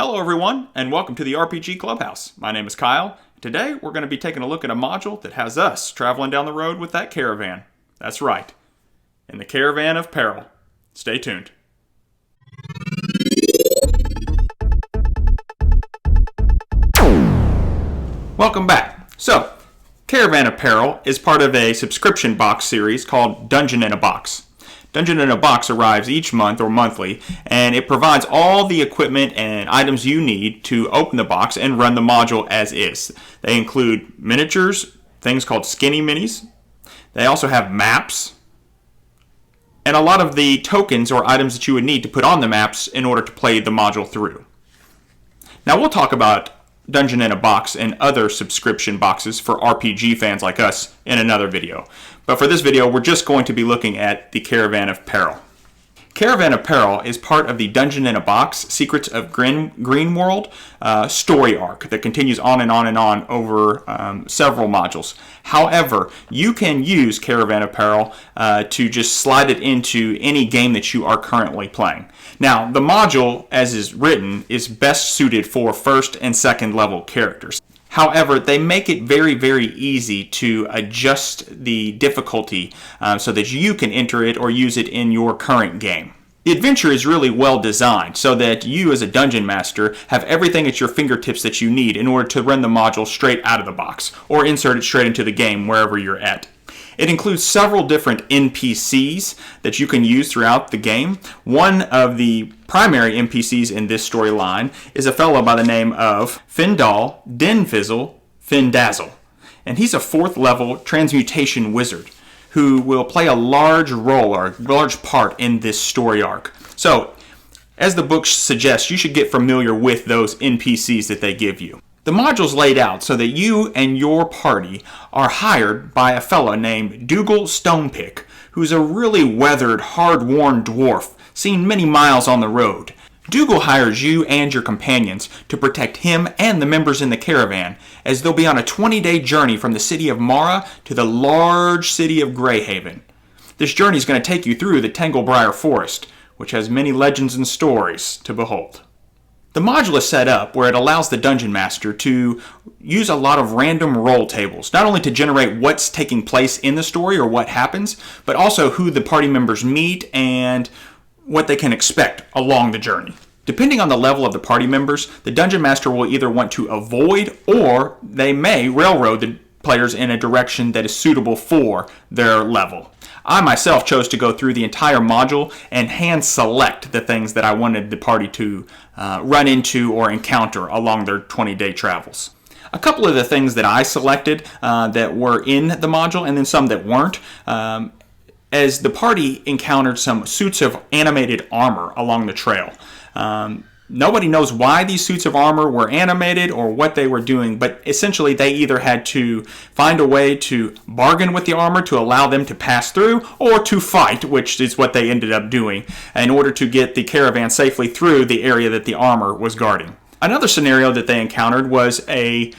Hello everyone, and welcome to the RPG Clubhouse. My name is Kyle. Today we're going to be taking a look at a module that has us traveling down the road with that caravan. That's right, in the Caravan of Peril. Stay tuned. Welcome back. So, Caravan of Peril is part of a subscription box series called Dungeon in a Box. Dungeon in a Box arrives each month or monthly, and it provides all the equipment and items you need to open the box and run the module as is. They include miniatures, things called skinny minis. They also have maps, and a lot of the tokens or items that you would need to put on the maps in order to play the module through. Now we'll talk about Dungeon in a Box and other subscription boxes for RPG fans like us in another video. But for this video, we're just going to be looking at the Caravan of Peril. Caravan of Peril is part of the Dungeon in a Box Secrets of Greenworld story arc that continues on and on and on over several modules. However, you can use Caravan of Peril to just slide it into any game that you are currently playing. Now, the module, as is written, is best suited for first and second level characters. However, they make it very, very easy to adjust the difficulty so that you can enter it or use it in your current game. The adventure is really well designed so that you as a dungeon master have everything at your fingertips that you need in order to run the module straight out of the box or insert it straight into the game wherever you're at. It includes several different Npcs that you can use throughout the game. One of the primary Npcs in this storyline is a fellow by the name of Findal Denfizzle Findazzle. And he's a 4th level transmutation wizard who will play a large role or a large part in this story arc. So, as the book suggests, you should get familiar with those Npcs that they give you. The module's laid out so that you and your party are hired by a fellow named Dougal Stonepick, who's a really weathered, hard-worn dwarf, seen many miles on the road. Dougal hires you and your companions to protect him and the members in the caravan, as they'll be on a 20-day journey from the city of Mara to the large city of Greyhaven. This journey is going to take you through the Tanglebriar Forest, which has many legends and stories to behold. The module is set up where it allows the dungeon master to use a lot of random roll tables, not only to generate what's taking place in the story or what happens, but also who the party members meet and what they can expect along the journey. Depending on the level of the party members, the dungeon master will either want to avoid or they may railroad the players in a direction that is suitable for their level. I myself chose to go through the entire module and hand select the things that I wanted the party to run into or encounter along their 20-day travels. A couple of the things that I selected that were in the module and then some that weren't, as the party encountered some suits of animated armor along the trail. Nobody knows why these suits of armor were animated or what they were doing, but essentially they either had to find a way to bargain with the armor to allow them to pass through, or to fight, which is what they ended up doing, in order to get the caravan safely through the area that the armor was guarding. Another scenario that they encountered was a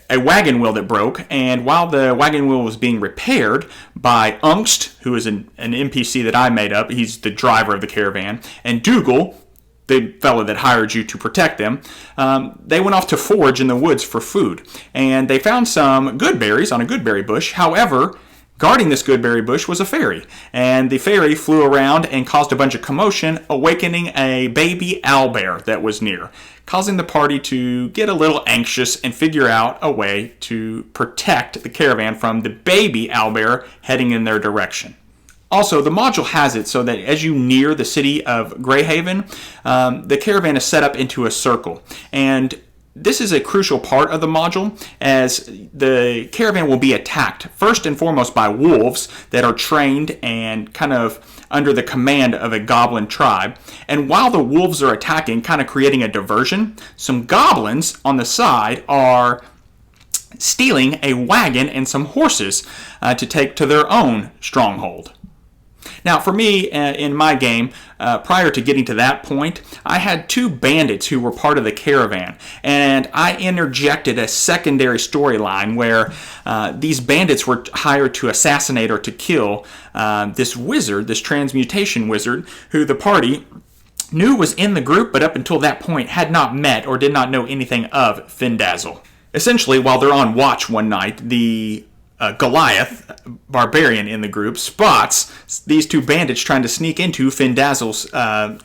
wagon wheel that broke, and while the wagon wheel was being repaired by Ungst, who is an NPC that I made up, he's the driver of the caravan, and Dougal, the fellow that hired you to protect them, they went off to forage in the woods for food. And they found some good berries on a goodberry bush. However, guarding this goodberry bush was a fairy. And the fairy flew around and caused a bunch of commotion, awakening a baby owlbear that was near, causing the party to get a little anxious and figure out a way to protect the caravan from the baby owlbear heading in their direction. Also, the module has it so that as you near the city of Greyhaven, the caravan is set up into a circle. And this is a crucial part of the module, as the caravan will be attacked first and foremost by wolves that are trained and kind of under the command of a goblin tribe. And while the wolves are attacking, kind of creating a diversion, some goblins on the side are stealing a wagon and some horses to take to their own stronghold. Now, for me, in my game, prior to getting to that point, I had 2 bandits who were part of the caravan, and I interjected a secondary storyline where these bandits were hired to assassinate or to kill this wizard, this transmutation wizard, who the party knew was in the group, but up until that point had not met or did not know anything of Findazzle. Essentially, while they're on watch one night, the Goliath, barbarian in the group, spots these two bandits trying to sneak into Findazzle's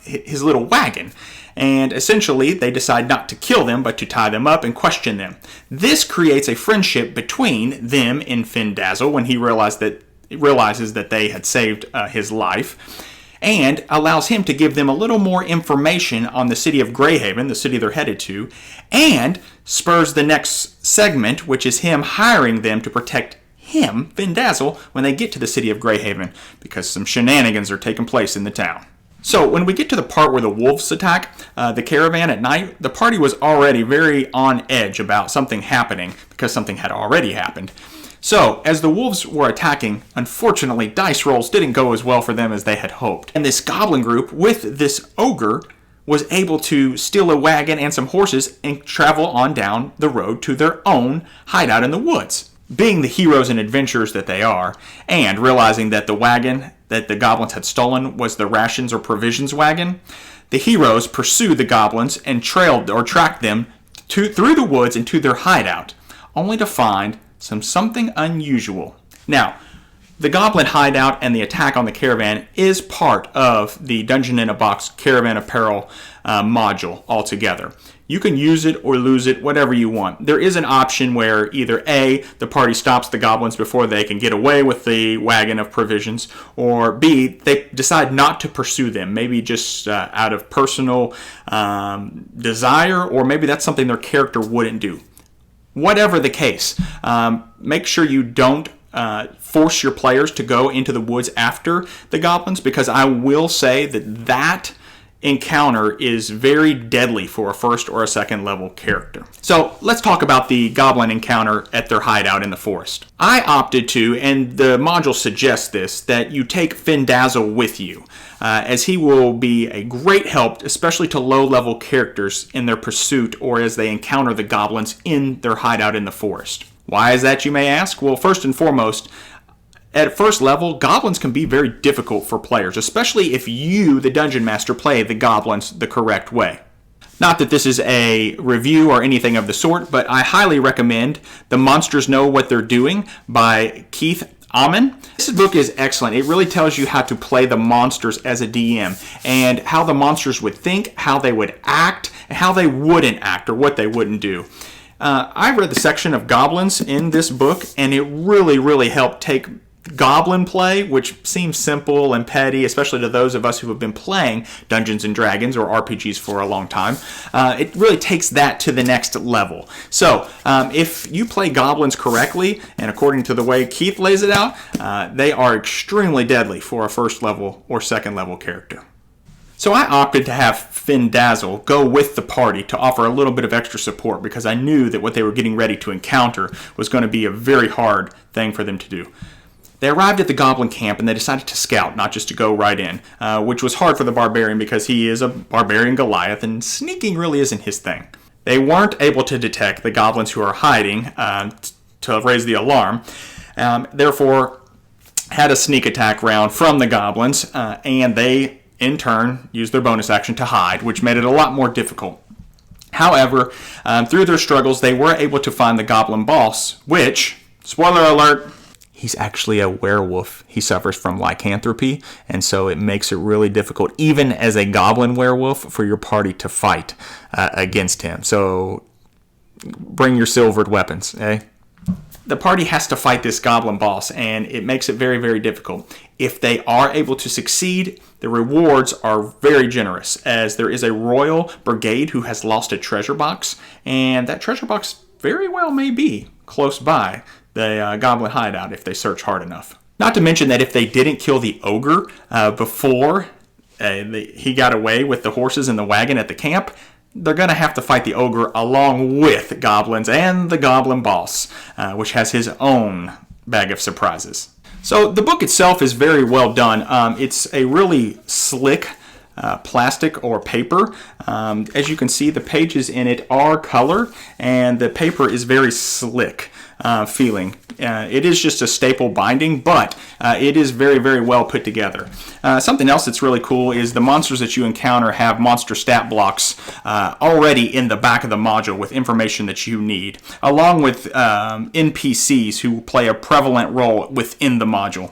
his little wagon. And essentially, they decide not to kill them, but to tie them up and question them. This creates a friendship between them and Findazzle when he realizes that they had saved his life, and allows him to give them a little more information on the city of Greyhaven, the city they're headed to, and spurs the next segment, which is him hiring them to protect him, Findazzle, when they get to the city of Greyhaven, because some shenanigans are taking place in the town. So when we get to the part where the wolves attack the caravan at night, the party was already very on edge about something happening because something had already happened. So as the wolves were attacking, unfortunately dice rolls didn't go as well for them as they had hoped. And this goblin group with this ogre was able to steal a wagon and some horses and travel on down the road to their own hideout in the woods. Being the heroes and adventurers that they are, and realizing that the wagon that the goblins had stolen was the rations or provisions wagon, the heroes pursued the goblins and tracked them through the woods and to their hideout, only to find something unusual. Now, the goblin hideout and the attack on the caravan is part of the Dungeon in a Box Caravan of Peril module altogether. You can use it or lose it, whatever you want. There is an option where either A, the party stops the goblins before they can get away with the wagon of provisions, or B, they decide not to pursue them, maybe just out of personal desire, or maybe that's something their character wouldn't do. Whatever the case, make sure you don't force your players to go into the woods after the goblins, because I will say that encounter is very deadly for a first or a second level character. So let's talk about the Goblin Encounter at their hideout in the forest. I opted to, and the module suggests this, that you take Findazzle with you, as he will be a great help, especially to low-level characters in their pursuit or as they encounter the goblins in their hideout in the forest. Why is that, you may ask? Well, first and foremost, at first level, goblins can be very difficult for players, especially if you, the dungeon master, play the goblins the correct way. Not that this is a review or anything of the sort, but I highly recommend The Monsters Know What They're Doing by Keith Amon. This book is excellent. It really tells you how to play the monsters as a DM and how the monsters would think, how they would act, and how they wouldn't act or what they wouldn't do. I read the section of goblins in this book, and it really helped take goblin play, which seems simple and petty, especially to those of us who have been playing Dungeons and Dragons or RPGs for a long time. It really takes that to the next level. So if you play goblins correctly, and according to the way Keith lays it out, they are extremely deadly for a first level or second level character. So I opted to have Findazzle go with the party to offer a little bit of extra support, because I knew that what they were getting ready to encounter was going to be a very hard thing for them to do. They arrived at the goblin camp and they decided to scout, not just to go right in, which was hard for the barbarian because he is a barbarian Goliath and sneaking really isn't his thing. They weren't able to detect the goblins who are hiding to raise the alarm, therefore had a sneak attack round from the goblins, and they in turn used their bonus action to hide, which made it a lot more difficult. However, through their struggles, they were able to find the goblin boss, which, spoiler alert, he's actually a werewolf. He suffers from lycanthropy, and so it makes it really difficult, even as a goblin werewolf, for your party to fight against him. So bring your silvered weapons, eh? The party has to fight this goblin boss, and it makes it very difficult. If they are able to succeed, the rewards are very generous, as there is a royal brigade who has lost a treasure box, and that treasure box very well may be close by the goblin hideout if they search hard enough. Not to mention that if they didn't kill the ogre before he got away with the horses and the wagon at the camp, they're going to have to fight the ogre along with goblins and the goblin boss, which has his own bag of surprises. So the book itself is very well done. It's a really slick plastic or paper. As you can see, the pages in it are color, and the paper is very slick. feeling. It is just a staple binding, but it is very, very well put together. Something else that's really cool is the monsters that you encounter have monster stat blocks already in the back of the module with information that you need, along with NPCs who play a prevalent role within the module.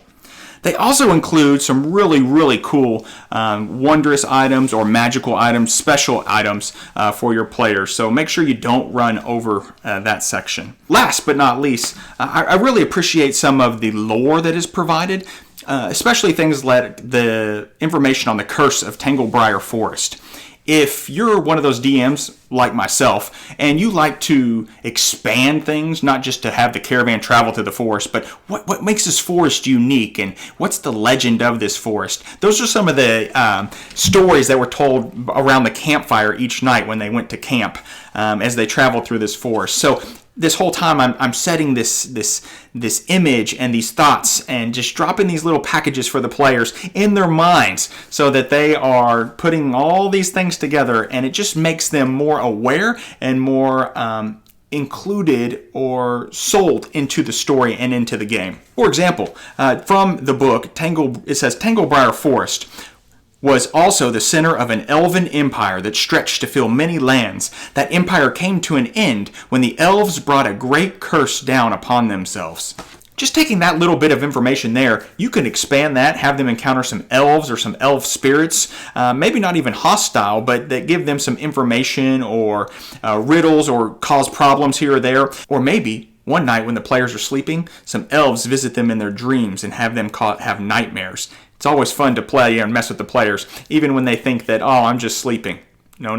They also include some really, really cool wondrous items or magical items, special items for your players. So make sure you don't run over that section. Last but not least, I really appreciate some of the lore that is provided, especially things like the information on the curse of Tanglebriar Forest. If you're one of those DMs like myself and you like to expand things, not just to have the caravan travel to the forest, but what makes this forest unique and what's the legend of this forest? Those are some of the stories that were told around the campfire each night when they went to camp as they traveled through this forest. So this whole time I'm setting this image and these thoughts and just dropping these little packages for the players in their minds so that they are putting all these things together, and it just makes them more aware and more included or sold into the story and into the game. For example, from the book, it says Tanglebriar Forest was also the center of an elven empire that stretched to fill many lands. That empire came to an end when the elves brought a great curse down upon themselves. Just taking that little bit of information there, you can expand that, have them encounter some elves or some elf spirits, maybe not even hostile, but that give them some information or riddles or cause problems here or there. Or maybe one night when the players are sleeping, some elves visit them in their dreams and have them have nightmares. It's always fun to play and mess with the players, even when they think that, oh, I'm just sleeping. No,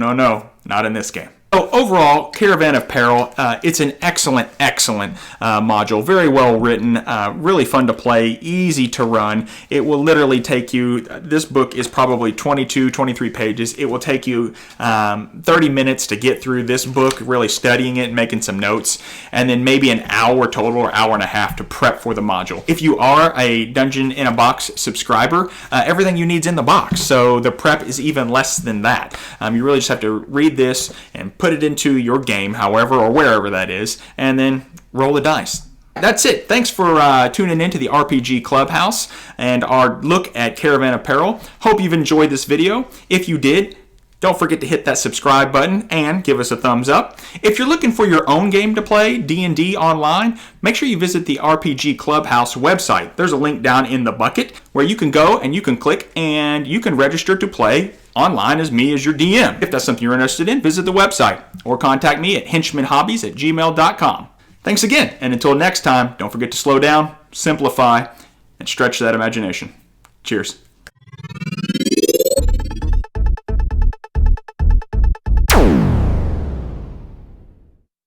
not in this game. So overall, Caravan of Peril, it's an excellent module. Very well written, really fun to play, easy to run. It will literally take you, this book is probably 22, 23 pages. It will take you 30 minutes to get through this book, really studying it and making some notes, and then maybe an hour total or hour and a half to prep for the module. If you are a Dungeon in a Box subscriber, everything you need's in the box, so the prep is even less than that. You really just have to read this and put it into your game, however or wherever that is, and then roll the dice. That's it. Thanks for tuning in to the RPG Clubhouse and our look at Caravan of Peril. Hope you've enjoyed this video. If you did, don't forget to hit that subscribe button and give us a thumbs up. If you're looking for your own game to play, D&D online, make sure you visit the RPG Clubhouse website. There's a link down in the bucket where you can go and you can click and you can register to play online as me as your DM. If that's something you're interested in, visit the website or contact me at henchmanhobbies@gmail.com. Thanks again, and until next time, don't forget to slow down, simplify, and stretch that imagination. Cheers.